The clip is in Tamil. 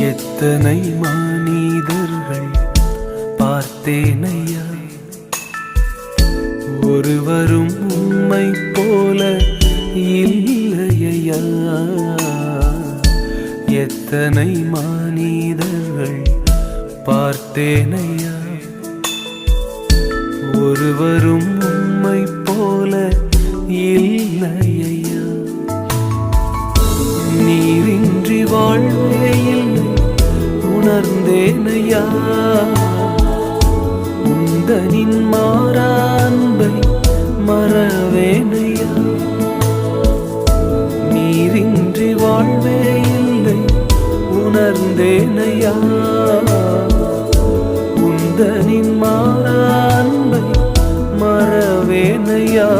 எத்தனை மனிதர்கள் பார்த்தேனையா, ஒருவரும் உம்மை போல இல்லையா. எத்தனை மனிதர்கள் பார்த்தேனையா, ஒருவரும் உம்மை போல இல்லையா. நீரின்றி வாழ்வே இல்லை உணர்ந்தேனையா, உந்தனின் மாறா அன்பை மறவேனையா. நீரின்றி வாழ்வே இல்லை உணர்ந்தேனையா, உந்தனின் மாறா அன்பை மறவேனையா.